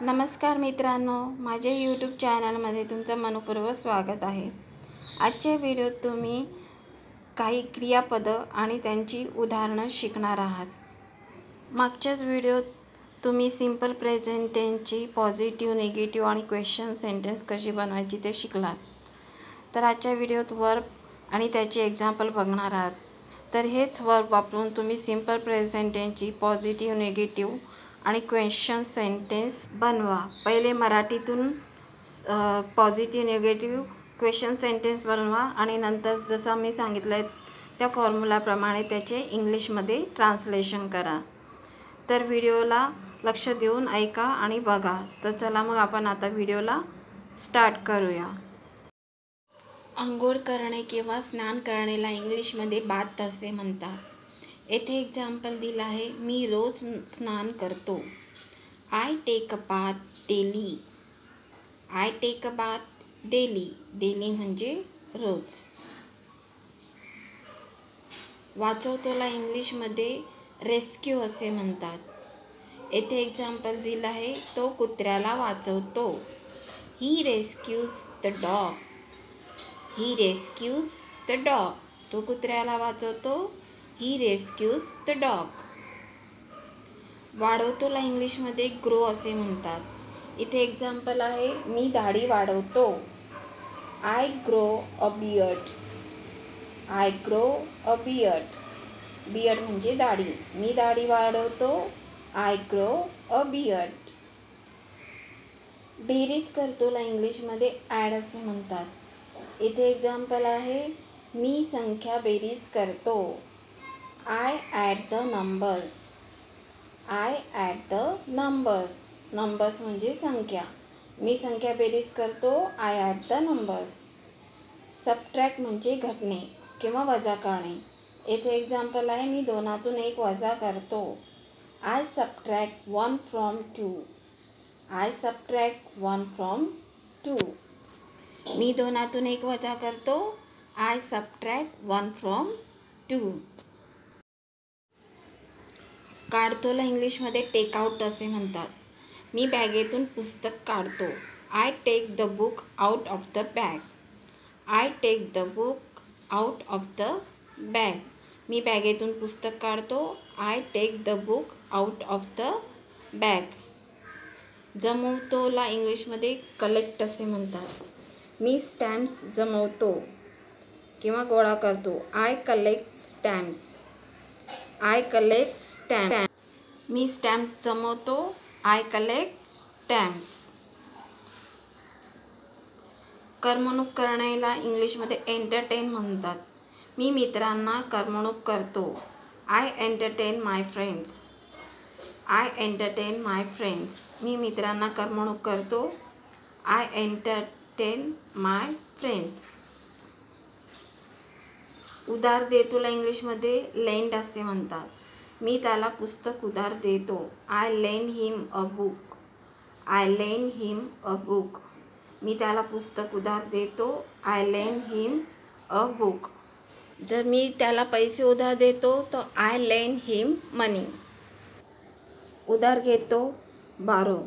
नमस्कार मित्रांनो, माझ्या यूट्यूब चॅनलमध्ये तुमचं मनपूर्वक स्वागत आहे। आजच्या व्हिडिओत तुम्ही काही क्रियापदं आणि त्यांची उदाहरणं शिकणार आहात। मागच्याच व्हिडिओत तुम्ही सिंपल प्रेझेंट टेन्सची पॉझिटिव्ह, निगेटिव्ह आणि क्वेश्चन सेंटेन्स कशी बनवायची ते शिकलात। तर आजच्या व्हिडिओत वर्ब आणि त्याचे एक्झाम्पल बघणार आहात। तर हेच वर्ब वापरून तुम्ही सिंपल प्रेझेंट टेन्सची पॉझिटिव्ह, निगेटिव्ह आणि क्वेश्चन सेंटेन्स बनवा। पहिले मराठीतून पॉझिटिव्ह, निगेटिव्ह, क्वेश्चन सेंटेन्स बनवा आणि नंतर जसं मी सांगितलं त्या फॉर्म्युलाप्रमाणे त्याचे इंग्लिशमध्ये ट्रान्सलेशन करा। तर व्हिडिओला लक्ष देऊन ऐका आणि बघा। तर चला मग आपण आता व्हिडिओला स्टार्ट करूया। अंघोळ करणे किंवा स्नान करण्याला इंग्लिशमध्ये बाथ असे म्हणतात। येथे एक्झाम्पल दिलं आहे, मी रोज स्नान करतो। I take a bath daily. I take a bath daily. Daily म्हणजे रोज। वाचवतोला इंग्लिशमध्ये रेस्क्यू असे म्हणतात। येथे एक्झाम्पल दिलं आहे, तो कुत्र्याला वाचवतो। He rescues the dog. He rescues the dog. तो कुत्र्याला वाचवतो। He rescues the dog. वाढवतोला इंग्लिशमध्ये ग्रो असे म्हणतात। इथे एक्झाम्पल आहे, मी दाढी वाढवतो। I grow a beard. I grow a beard. Beard म्हणजे दाढी। मी दाढी वाढवतो। I grow a beard. बेरीज करतोला इंग्लिशमध्ये ॲड असे म्हणतात। इथे एक्झाम्पल आहे, मी संख्या बेरीज करतो। I add the numbers. I add the numbers. Numbers म्हणजे संख्या। मी संख्या बेरीज करतो। I add the numbers. Subtract म्हणजे घटणे किंवा वजा करणे। येथे एक्झाम्पल आहे, मी दोनातून एक वजा करतो। I subtract 1 from 2। I subtract 1 from 2। मी दोनातून एक वजा करतो। I subtract 1 from 2। काढतोला इंग्लिशमध्ये टेक आउट असे म्हणतात। मी बॅगेतून पुस्तक काढतो। I take the book out of the bag. I take the book out of the bag. मी बॅगेतून पुस्तक काढतो। I take the book out of the bag. जमवतोला इंग्लिशमध्ये कलेक्ट असे म्हणतात। मी स्टॅम्प्स जमवतो किंवा गोळा करतो। I collect stamps. I collect stamps. मी स्टॅम्प्स जमवतो। I collect stamps. करमणूक करण्याला इंग्लिशमध्ये एंटरटेन म्हणतात। मी मित्रांना करमणूक करतो। I entertain my friends. I entertain my friends. मी मित्रांना करमणूक करतो। I entertain my friends. उधार देतोला इंग्लिशमध्ये लेंड असे म्हणतात। मी त्याला पुस्तक उधार देतो। I lend him a book. I lend him a book. मी त्याला पुस्तक उधार देतो। I lend him a book. जर मी त्याला पैसे उधार देतो तर आय लेंड हिम मनी। उधार घेतो, बॉरो।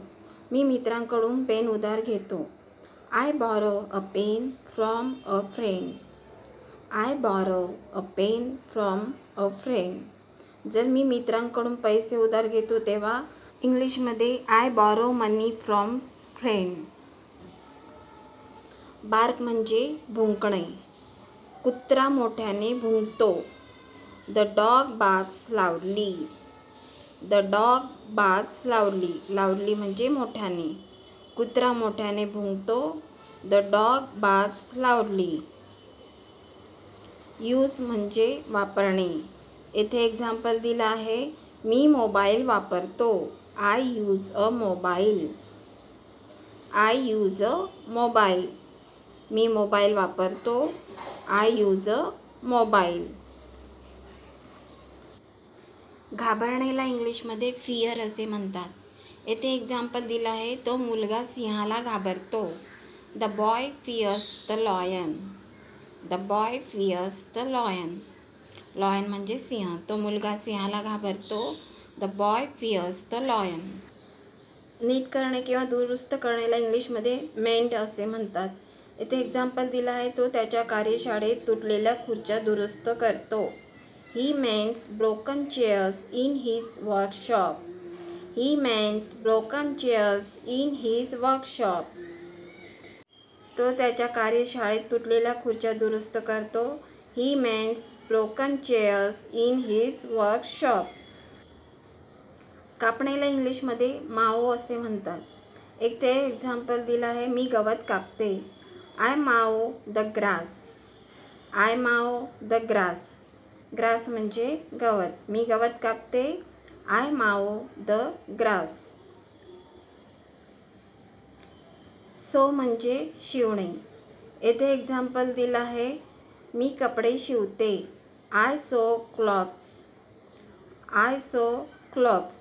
मी मित्रांकडून पेन उधार घेतो। I borrow a pen from a friend. I borrow a pen from a friend. जर मी मित्रांकडून पैसे उधार घेतो तेव्हा इंग्लिशमध्ये I borrow money from friend. Bark म्हणजे भुंकणे। कुत्रा मोठ्याने भुंकतो। The dog barks loudly. The dog barks loudly. Loudly म्हणजे मोठ्याने। कुत्रा मोठ्याने भुंकतो। The dog barks loudly. Use म्हणजे वापरणे। येथे एक्झाम्पल दिलं आहे, मी मोबाईल वापरतो। I use a mobile. I use a mobile. मी मोबाईल वापरतो। I use a mobile. घाबरण्याला इंग्लिशमध्ये फिअर असे म्हणतात। येथे एक्झाम्पल दिलं आहे, तो मुलगा सिंहाला घाबरतो। The boy fears the lion. The boy fears the lion. Lion म्हणजे सिंह। तो मुलगा सिंहाला घाबरतो। The boy fears the lion. नीट करणे किंवा दुरुस्त करण्याला इंग्लिशमध्ये मेंड असे म्हणतात. इथे एक्झाम्पल दिला आहे, तो त्याच्या कार्यशाळेत तुटलेल्या खुर्च्या दुरुस्त करतो. He mends broken chairs in his workshop. He mends broken chairs in his workshop. तो त्याच्या कार्यशाळेत तुटलेल्या खुर्च्या दुरुस्त करतो. He mends broken chairs in his workshop. कापणीला इंग्लिशमध्ये माओ असे म्हणतात. एक ते एक्झाम्पल दिलं आहे, मी गवत कापते. I mow the grass. I mow the grass. Grass म्हणजे गवत. मी गवत कापते. I mow the grass. Sew म्हणजे शिवणे. येथे एक्झाम्पल दिलं आहे, मी कपडे शिवते. I sew clothes. I sew clothes.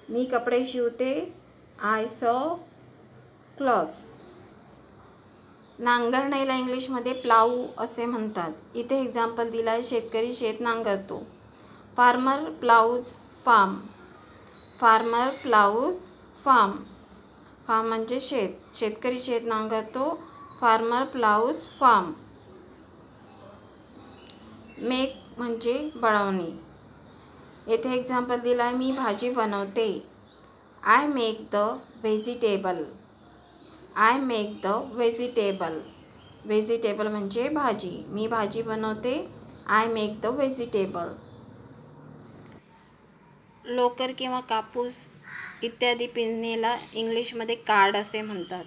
मी कपडे शिवते. I sew clothes. नांगरणीला इंग्लिशमध्ये प्लाऊ असे म्हणतात. इथे एक्झाम्पल दिलं आहे, शेतकरी शेत नांगरतो. Farmer ploughs farm. Farmer ploughs farm. Farm म्हणजे शेत. शेतकरी शेत नांगरतो. Farmer ploughs farm. मेक म्हणजे बनवणे. येथे एक्झाम्पल दिला आहे, मी भाजी बनवते. I make the vegetable. I make the vegetable. Vegetable म्हणजे भाजी. मी भाजी बनवते. I make the vegetable. लोकर किंवा कापूस इत्यादी पिंजणीला इंग्लिशमध्ये कार्ड असे म्हणतात.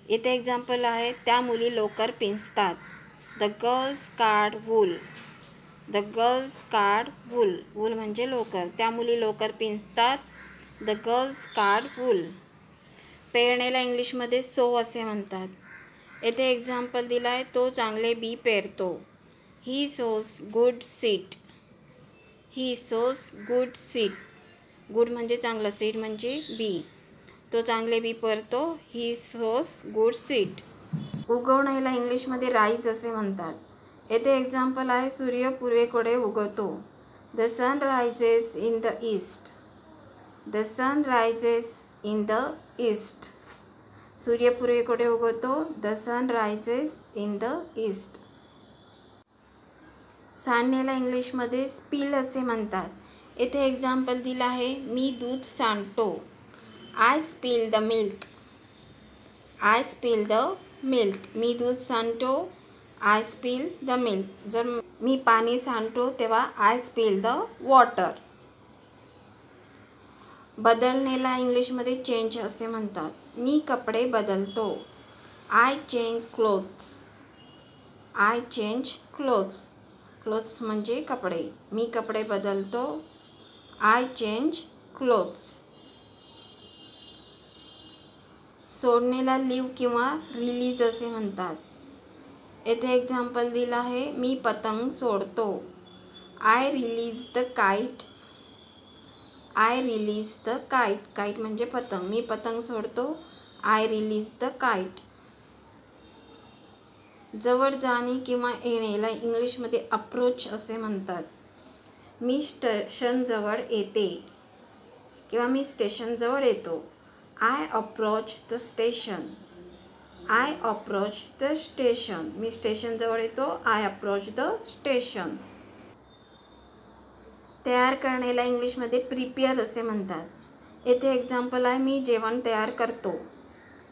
इथे एक्झाम्पल आहे, त्या मुली लोकर पिंजतात. The girls card wool. The girls card wool. Wool म्हणजे लोकर. त्या मुली लोकर पिंजतात. The girls card wool. पेरणीला इंग्लिशमध्ये सो असे म्हणतात. येथे एक्झाम्पल दिला आहे, तो चांगले बी पेरतो. ही सोस गुड सीड. ही सोस गुड सीड. गुड म्हणजे चांगलं, सीड म्हणजे बी. तो चांगले बी पेरतो. ही सोस गुड सीड. उगवण्याला इंग्लिशमध्ये राईज असे म्हणतात. येथे एक्झाम्पल आहे, सूर्य पूर्वेकडे उगवतो. The sun rises in the east. The sun rises in the east. सूर्य पूर्वेकडे उगवतो. The sun rises in the east. सांडण्याला इंग्लिशमध्ये स्पिल असे म्हणतात. येथे एक्झाम्पल दिलं आहे, मी दूध सांडतो. I spill the milk. I spill the milk. मी दूध सांडतो. I spill the milk. जर मी पाणी सांडतो तेव्हा आय स्पिल द वॉटर. बदलण्याला इंग्लिशमध्ये चेंज असे म्हणतात. मी कपडे बदलतो. I change clothes. I change clothes. Clothes म्हणजे कपडे. मी कपडे बदलतो. I change clothes. सोडण्याला लिव्ह किंवा रिलीज असे म्हणतात. येथे एक्झाम्पल दिलं आहे, मी पतंग सोडतो. I release the kite. I release the kite. Kite म्हणजे पतंग. मी पतंग सोडतो. I release the kite. जवळ जाणे किंवा येण्याला इंग्लिशमध्ये अप्रोच असे म्हणतात. मी स्टेशनजवळ येते किंवा मी स्टेशनजवळ येतो. I approach the station. I approach the station. मी स्टेशनजवळ येतो. I approach the station. तयार करण्याला इंग्लिशमध्ये प्रिपेअर असे म्हणतात. येथे एक्झाम्पल आहे, मी जेवण तयार करतो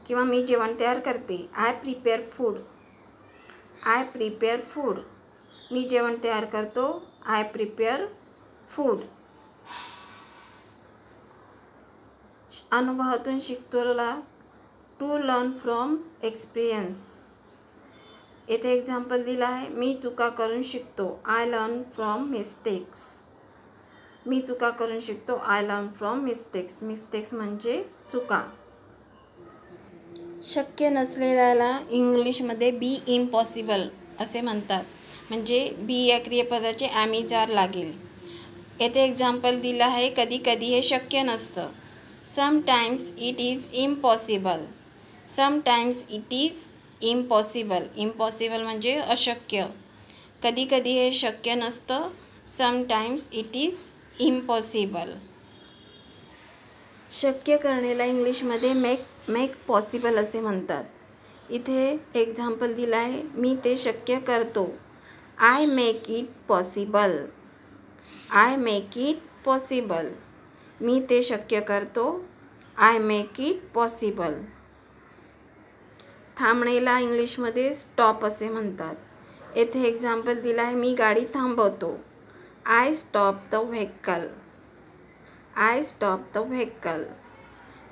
किंवा मी जेवण तयार करते. I prepare food. I prepare food. मी जेवण तयार करतो. I prepare food. अनुभवातून शिकतोला टू लर्न फ्रॉम एक्सपिरियन्स. येथे एक्झाम्पल दिलं आहे, मी चुका करून शिकतो. I learn from mistakes. मी चुका करून शिकतो. I learn from mistakes. Mistakes म्हणजे चुका. शक्य नसलेल्याला इंग्लिशमध्ये बी इम्पॉसिबल असे म्हणतात. म्हणजे बी या क्रियापदाचे ॲमिजार लागेल. येथे एक्झाम्पल दिलं आहे, कधी कधी हे शक्य नसतं. Sometimes it is impossible. Sometimes it is impossible. Impossible म्हणजे अशक्य. कधी कधी हे शक्य नसतं. Sometimes it is impossible. शक्य करणेला इंग्लिशमध्ये मेक पॉसिबल असे म्हणतात. इथे एक्झाम्पल दिलं आहे, मी ते शक्य करतो. I make it possible. I make it possible. मी ते शक्य करतो. I make it possible. थांबणेला इंग्लिशमध्ये स्टॉप असे म्हणतात. येथे एक्झाम्पल दिलं आहे, मी गाडी थांबवतो. I stop the vehicle. I stop the vehicle.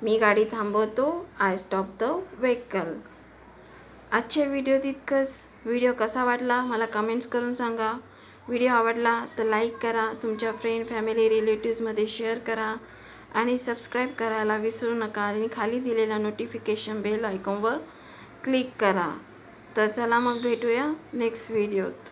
मी गाडी थांबवतो. I stop the vehicle. आजचे व्हिडिओ तितकंच. व्हिडिओ कसा वाटला मला कमेंट्स करून सांगा. व्हिडिओ आवडला तर लाईक करा, तुमच्या फ्रेंड फॅमिली रिलेटिव्समध्ये शेअर करा आणि सबस्क्राईब करायला विसरू नका आणि खाली दिलेला नोटिफिकेशन बेल आयकॉनवर क्लिक करा. तर चला मग भेटूया नेक्स्ट व्हिडिओत.